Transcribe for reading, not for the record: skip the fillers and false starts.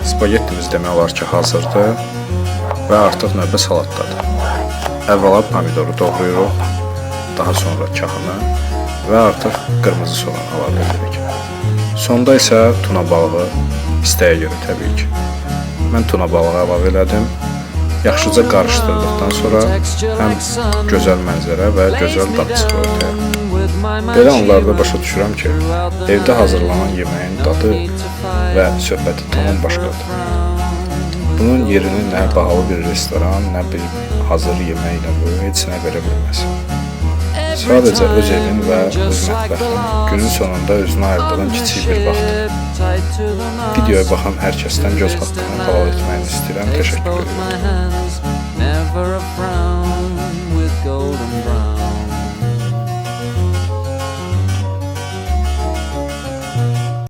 Spagettimiz demək olar ki hazırdır və artıq növbə salatdadır. Əvvəla pomidoru doğrayırıq, daha sonra kahını və artıq qırmızı soğan əlavə edirik. Sonda isə tuna balığı, istəyə görə təbii ki. Mən tuna balığı əlavə elədim. Yaxşıca qarışdırdıqdan sonra həm gözəl mənzərə və gözəl dad çıxır ortaya. Belə anlarda başa düşürəm ki, evdə hazırlanan yeməyin dadı və söhbəti tamam başqadır. Bunun yerini nə bahalı bir restoran, nə bir hazır yemək ilə heç nə verə bilməz. Sadəcə öz evin və öz mətbəxin günün sonunda özünə ayırdığın kiçik bir vaxtdır. Videoya baxan hər kəsdən göz haqqını halal etməyini istəyirəm. Təşəkkür edirəm.